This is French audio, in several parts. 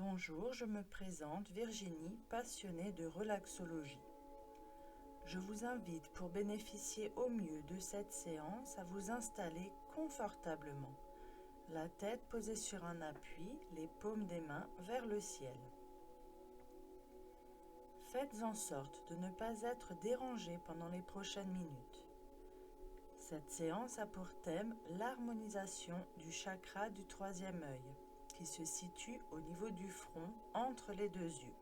Bonjour, je me présente Virginie, passionnée de relaxologie. Je vous invite pour bénéficier au mieux de cette séance à vous installer confortablement, la tête posée sur un appui, les paumes des mains vers le ciel. Faites en sorte de ne pas être dérangé pendant les prochaines minutes. Cette séance a pour thème l'harmonisation du chakra du troisième œil, qui se situe au niveau du front entre les deux yeux.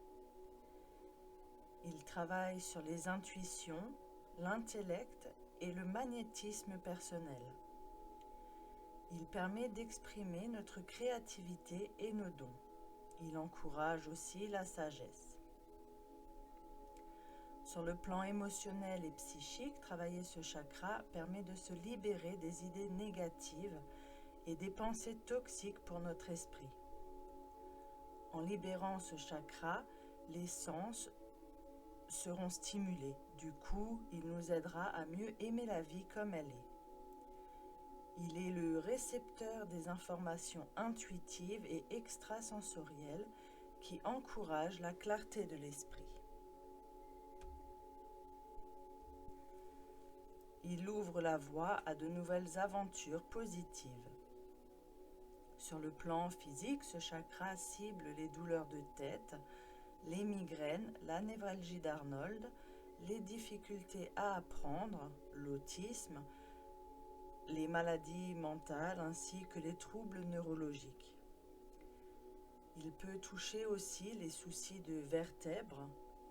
Il travaille sur les intuitions, l'intellect et le magnétisme personnel. Il permet d'exprimer notre créativité et nos dons. Il encourage aussi la sagesse. Sur le plan émotionnel et psychique, travailler ce chakra permet de se libérer des idées négatives et des pensées toxiques pour notre esprit. En libérant ce chakra, les sens seront stimulés. Du coup, il nous aidera à mieux aimer la vie comme elle est. Il est le récepteur des informations intuitives et extrasensorielles qui encouragent la clarté de l'esprit. Il ouvre la voie à de nouvelles aventures positives. Sur le plan physique, ce chakra cible les douleurs de tête, les migraines, la névralgie d'Arnold, les difficultés à apprendre, l'autisme, les maladies mentales ainsi que les troubles neurologiques. Il peut toucher aussi les soucis de vertèbres,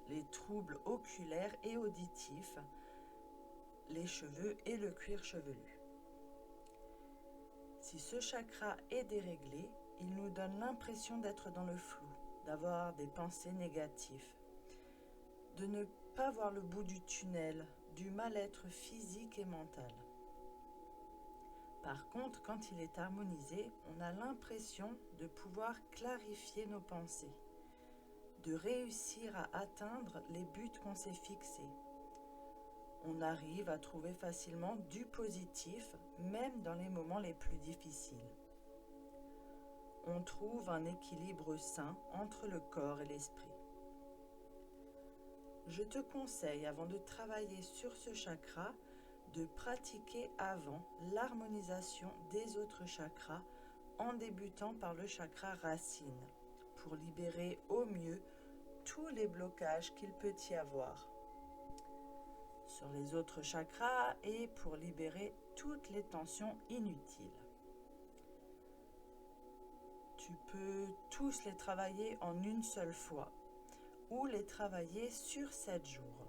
les troubles oculaires et auditifs, les cheveux et le cuir chevelu. Si ce chakra est déréglé, il nous donne l'impression d'être dans le flou, d'avoir des pensées négatives, de ne pas voir le bout du tunnel, du mal-être physique et mental. Par contre, quand il est harmonisé, on a l'impression de pouvoir clarifier nos pensées, de réussir à atteindre les buts qu'on s'est fixés. On arrive à trouver facilement du positif, même dans les moments les plus difficiles. On trouve un équilibre sain entre le corps et l'esprit. Je te conseille, avant de travailler sur ce chakra, de pratiquer avant l'harmonisation des autres chakras en débutant par le chakra racine, pour libérer au mieux tous les blocages qu'il peut y avoir sur les autres chakras et pour libérer toutes les tensions inutiles. Tu peux tous les travailler en une seule fois ou les travailler sur 7 jours.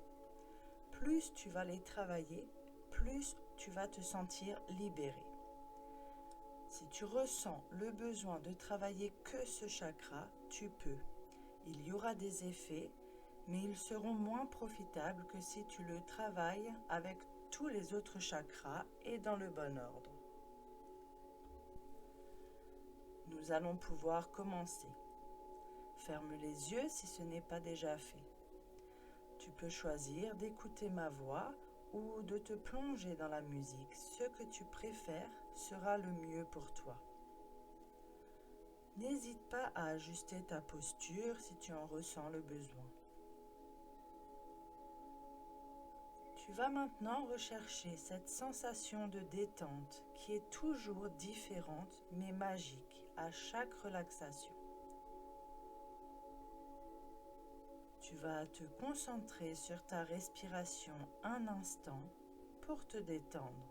Plus tu vas les travailler, plus tu vas te sentir libéré. Si tu ressens le besoin de travailler que ce chakra, tu peux. Il y aura des effets, mais ils seront moins profitables que si tu le travailles avec tous les autres chakras et dans le bon ordre. Nous allons pouvoir commencer. Ferme les yeux si ce n'est pas déjà fait. Tu peux choisir d'écouter ma voix ou de te plonger dans la musique. Ce que tu préfères sera le mieux pour toi. N'hésite pas à ajuster ta posture si tu en ressens le besoin. Tu vas maintenant rechercher cette sensation de détente qui est toujours différente mais magique à chaque relaxation. Tu vas te concentrer sur ta respiration un instant pour te détendre.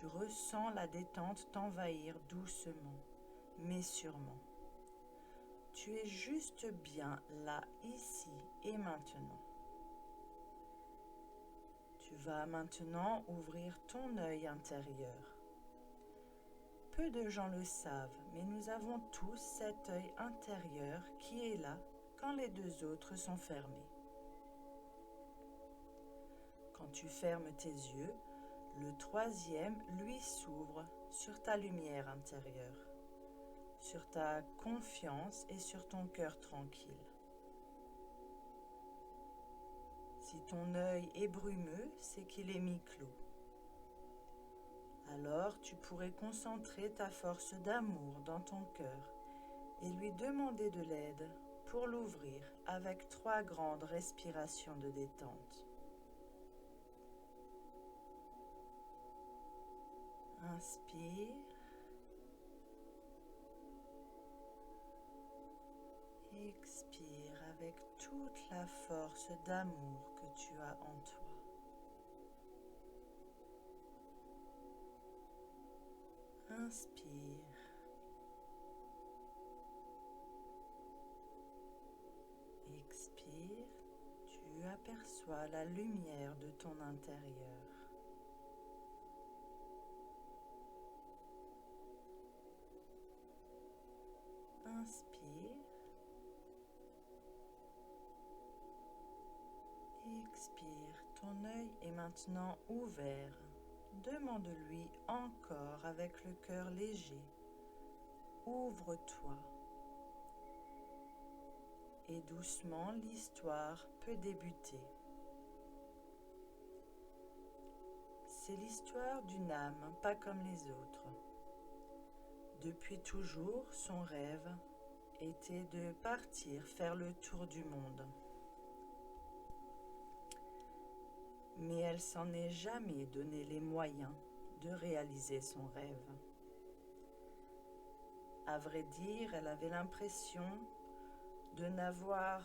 Tu ressens la détente t'envahir doucement, mais sûrement. Tu es juste bien là, ici et maintenant. Tu vas maintenant ouvrir ton œil intérieur. Peu de gens le savent, mais nous avons tous cet œil intérieur qui est là quand les deux autres sont fermés. Quand tu fermes tes yeux, le troisième, lui, s'ouvre sur ta lumière intérieure, sur ta confiance et sur ton cœur tranquille. Si ton œil est brumeux, c'est qu'il est mi-clos. Alors tu pourrais concentrer ta force d'amour dans ton cœur et lui demander de l'aide pour l'ouvrir avec 3 grandes respirations de détente. Inspire. Expire avec toute la force d'amour que tu as en toi. Inspire. Expire. Tu aperçois la lumière de ton intérieur. Inspire. Expire. Ton œil est maintenant ouvert. Demande-lui encore avec le cœur léger. Ouvre-toi. Et doucement, l'histoire peut débuter. C'est l'histoire d'une âme pas comme les autres. Depuis toujours, son rêve était de partir faire le tour du monde. Mais elle s'en est jamais donné les moyens de réaliser son rêve. À vrai dire, elle avait l'impression de n'avoir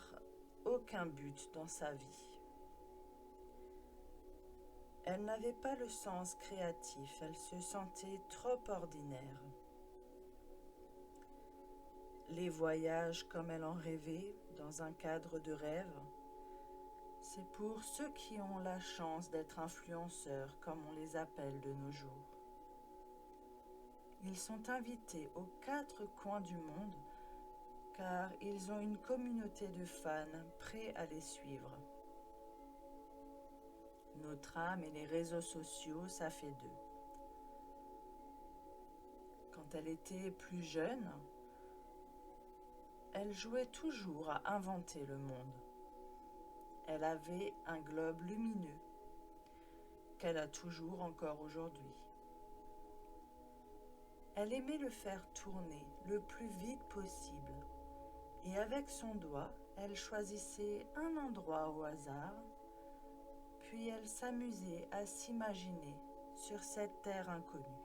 aucun but dans sa vie. Elle n'avait pas le sens créatif, elle se sentait trop ordinaire. Les voyages comme elle en rêvait, dans un cadre de rêve, c'est pour ceux qui ont la chance d'être influenceurs, comme on les appelle de nos jours. Ils sont invités aux 4 coins du monde car ils ont une communauté de fans prêts à les suivre. Notre âme et les réseaux sociaux, ça fait 2. Quand elle était plus jeune, elle jouait toujours à inventer le monde. Elle avait un globe lumineux qu'elle a toujours encore aujourd'hui. Elle aimait le faire tourner le plus vite possible et avec son doigt, elle choisissait un endroit au hasard, puis elle s'amusait à s'imaginer sur cette terre inconnue,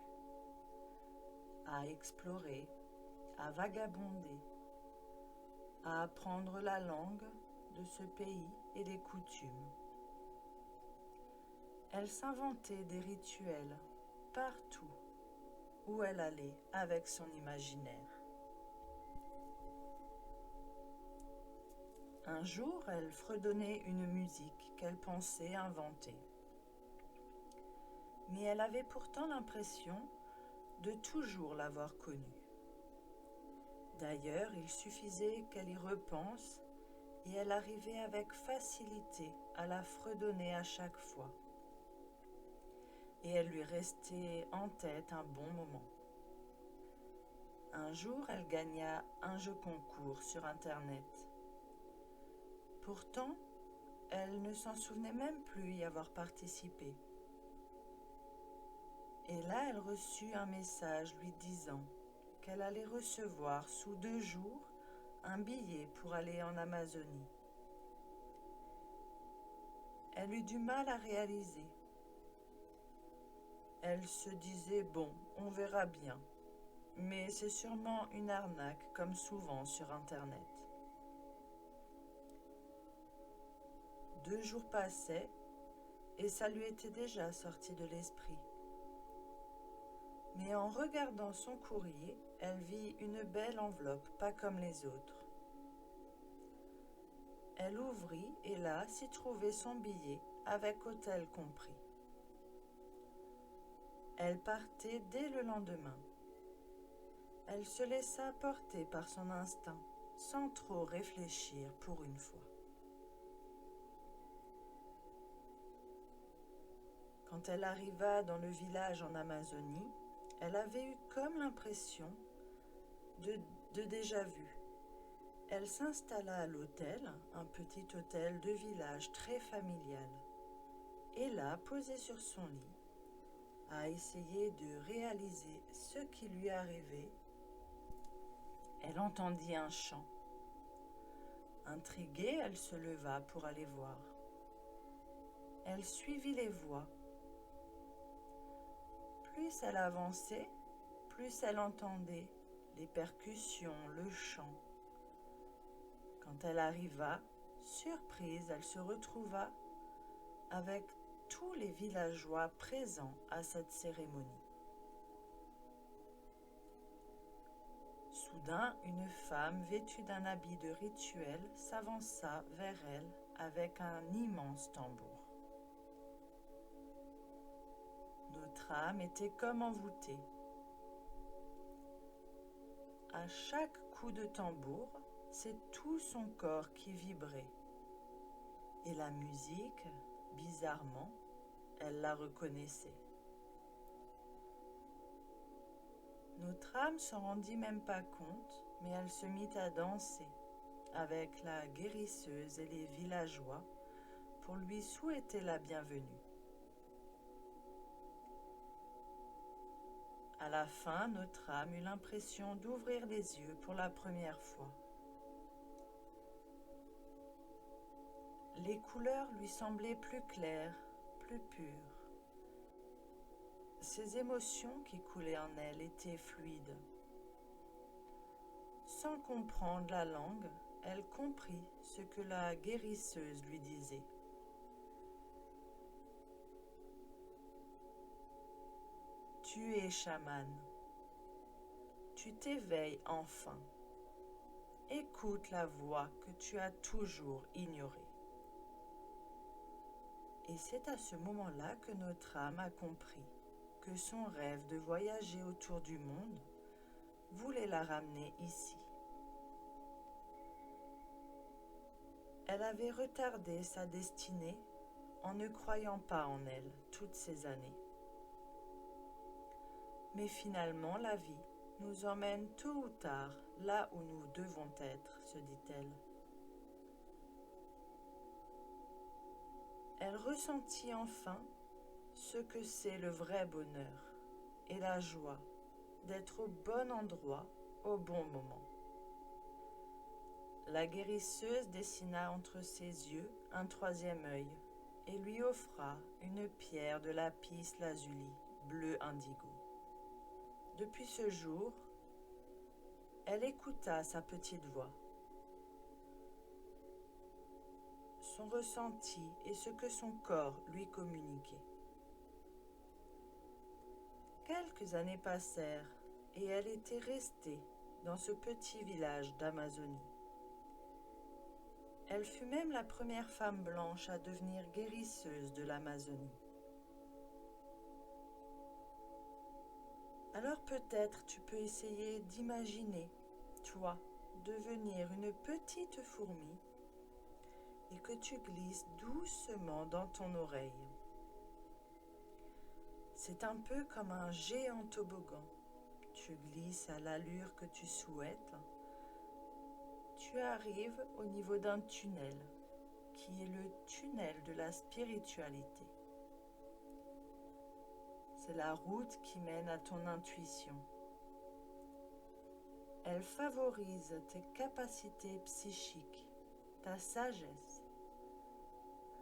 à explorer, à vagabonder, à apprendre la langue de ce pays et les coutumes. Elle s'inventait des rituels partout où elle allait avec son imaginaire. Un jour, elle fredonnait une musique qu'elle pensait inventer. Mais elle avait pourtant l'impression de toujours l'avoir connue. D'ailleurs, il suffisait qu'elle y repense et elle arrivait avec facilité à la fredonner à chaque fois. Et elle lui restait en tête un bon moment. Un jour, elle gagna un jeu concours sur Internet. Pourtant, elle ne s'en souvenait même plus y avoir participé. Et là, elle reçut un message lui disant qu'elle allait recevoir sous 2 jours un billet pour aller en Amazonie. Elle eut du mal à réaliser. Elle se disait, bon, on verra bien, mais c'est sûrement une arnaque comme souvent sur Internet. 2 jours passaient et ça lui était déjà sorti de l'esprit. Mais en regardant son courrier, elle vit une belle enveloppe, pas comme les autres. Elle ouvrit et là s'y trouvait son billet, avec hôtel compris. Elle partait dès le lendemain. Elle se laissa porter par son instinct, sans trop réfléchir pour une fois. Quand elle arriva dans le village en Amazonie, elle avait eu comme l'impression de déjà-vu. Elle s'installa à l'hôtel, un petit hôtel de village très familial. Et là, posée sur son lit, à essayer de réaliser ce qui lui arrivait, elle entendit un chant. Intriguée, elle se leva pour aller voir. Elle suivit les voix. Plus elle avançait, plus elle entendait les percussions, le chant. Quand elle arriva, surprise, elle se retrouva avec tous les villageois présents à cette cérémonie. Soudain, une femme vêtue d'un habit de rituel s'avança vers elle avec un immense tambour. Notre âme était comme envoûtée. À chaque coup de tambour, c'est tout son corps qui vibrait. Et la musique, bizarrement, elle la reconnaissait. Notre âme s'en rendit même pas compte, mais elle se mit à danser avec la guérisseuse et les villageois pour lui souhaiter la bienvenue. À la fin, notre âme eut l'impression d'ouvrir les yeux pour la première fois. Les couleurs lui semblaient plus claires, plus pures. Ses émotions qui coulaient en elle étaient fluides. Sans comprendre la langue, elle comprit ce que la guérisseuse lui disait. Tu es chamane. Tu t'éveilles enfin. Écoute la voix que tu as toujours ignorée. Et c'est à ce moment-là que notre âme a compris que son rêve de voyager autour du monde voulait la ramener ici. Elle avait retardé sa destinée en ne croyant pas en elle toutes ces années. Mais finalement, la vie nous emmène tôt ou tard là où nous devons être, se dit-elle. Elle ressentit enfin ce que c'est le vrai bonheur et la joie d'être au bon endroit au bon moment. La guérisseuse dessina entre ses yeux un troisième œil et lui offra une pierre de lapis lazuli bleu indigo. Depuis ce jour, elle écouta sa petite voix. Son ressenti et ce que son corps lui communiquait. Quelques années passèrent et elle était restée dans ce petit village d'Amazonie. Elle fut même la première femme blanche à devenir guérisseuse de l'Amazonie. Alors peut-être tu peux essayer d'imaginer, toi, devenir une petite fourmi et que tu glisses doucement dans ton oreille. C'est un peu comme un géant toboggan. Tu glisses à l'allure que tu souhaites. Tu arrives au niveau d'un tunnel, qui est le tunnel de la spiritualité. C'est la route qui mène à ton intuition. Elle favorise tes capacités psychiques, ta sagesse.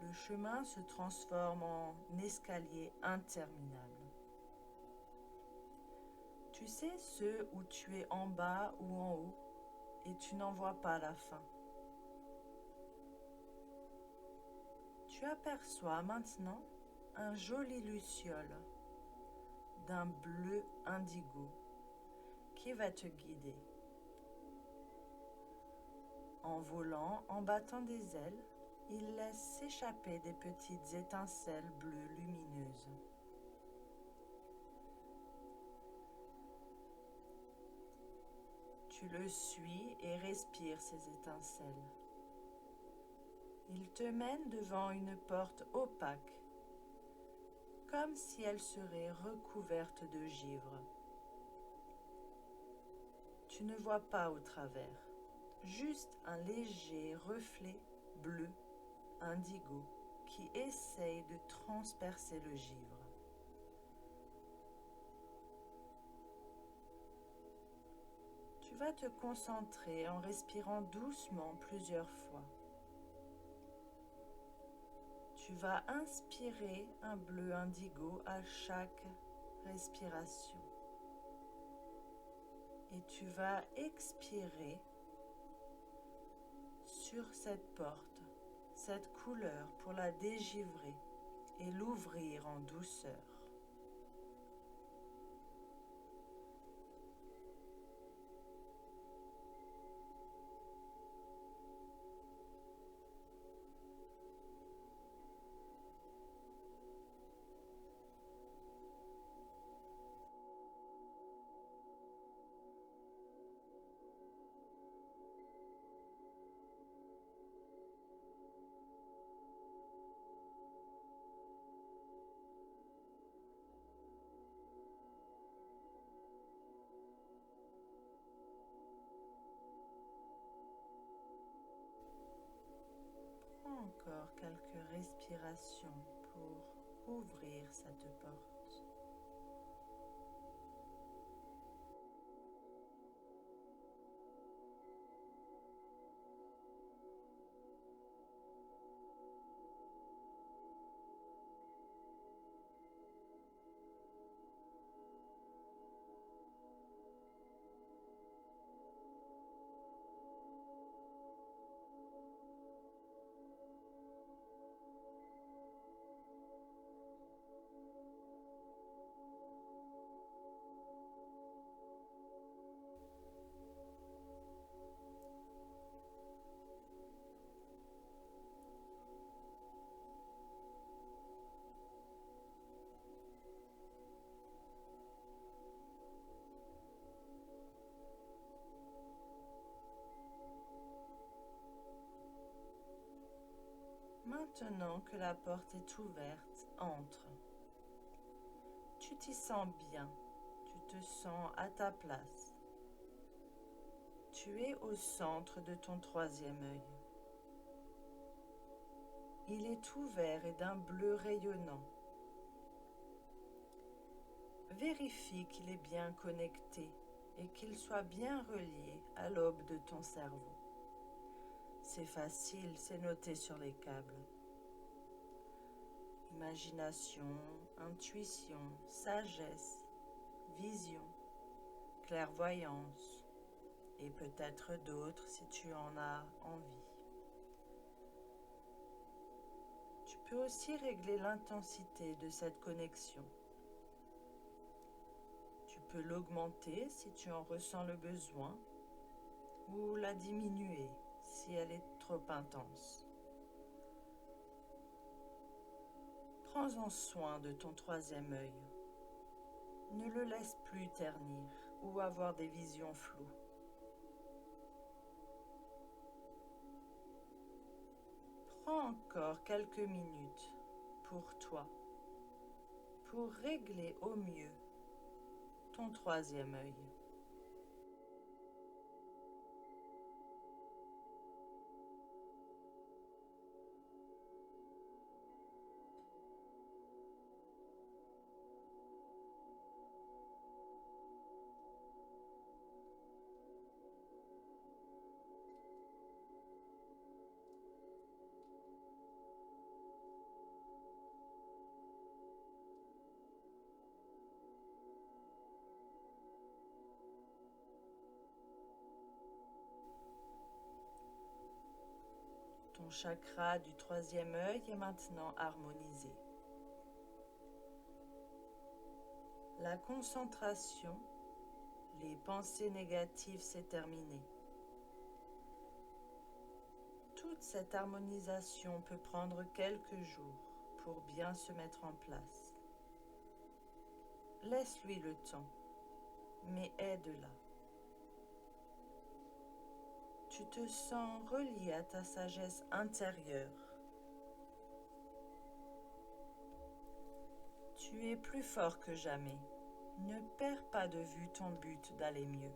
Le chemin se transforme en escalier interminable. Tu sais ce où tu es en bas ou en haut et tu n'en vois pas la fin. Tu aperçois maintenant un joli luciole d'un un bleu indigo qui va te guider. En volant, en battant des ailes, il laisse s'échapper des petites étincelles bleues lumineuses. Tu le suis et respires ces étincelles. Il te mène devant une porte opaque, comme si elle serait recouverte de givre. Tu ne vois pas au travers, juste un léger reflet bleu indigo qui essaye de transpercer le givre. Tu vas te concentrer en respirant doucement plusieurs fois. Tu vas inspirer un bleu indigo à chaque respiration. Et tu vas expirer sur cette porte, cette couleur pour la dégivrer et l'ouvrir en douceur. Encore quelques respirations pour ouvrir cette porte. Maintenant que la porte est ouverte, entre. Tu t'y sens bien, tu te sens à ta place. Tu es au centre de ton troisième œil. Il est ouvert et d'un bleu rayonnant. Vérifie qu'il est bien connecté et qu'il soit bien relié à l'aube de ton cerveau. C'est facile, c'est noté sur les câbles. Imagination, intuition, sagesse, vision, clairvoyance et peut-être d'autres si tu en as envie. Tu peux aussi régler l'intensité de cette connexion. Tu peux l'augmenter si tu en ressens le besoin ou la diminuer si elle est trop intense. Prends-en soin de ton troisième œil. Ne le laisse plus ternir ou avoir des visions floues. Prends encore quelques minutes pour toi, pour régler au mieux ton troisième œil. Ton chakra du troisième œil est maintenant harmonisé. La concentration, les pensées négatives, c'est terminé. Toute cette harmonisation peut prendre quelques jours pour bien se mettre en place. Laisse-lui le temps, mais aide-la. Tu te sens relié à ta sagesse intérieure. Tu es plus fort que jamais. Ne perds pas de vue ton but d'aller mieux.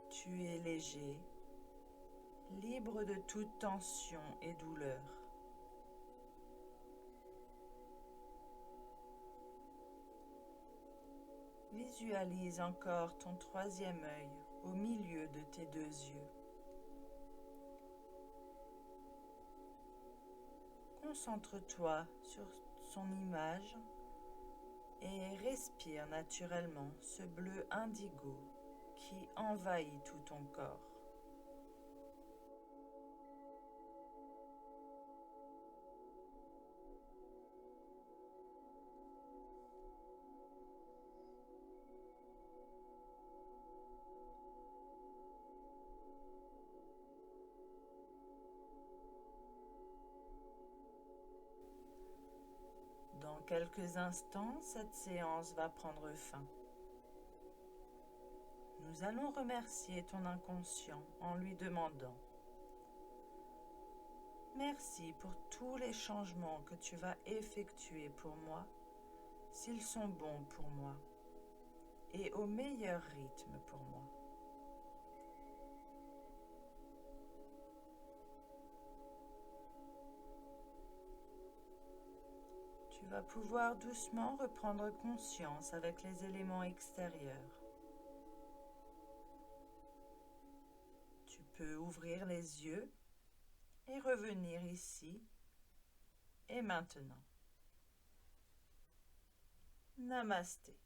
Tu es léger, libre de toute tension et douleur. Visualise encore ton troisième œil au milieu de tes deux yeux. Concentre-toi sur son image et respire naturellement ce bleu indigo qui envahit tout ton corps. Dans quelques instants, cette séance va prendre fin. Nous allons remercier ton inconscient en lui demandant: merci pour tous les changements que tu vas effectuer pour moi, s'ils sont bons pour moi, et au meilleur rythme pour moi. Tu vas pouvoir doucement reprendre conscience avec les éléments extérieurs. Tu peux ouvrir les yeux et revenir ici et maintenant. Namasté.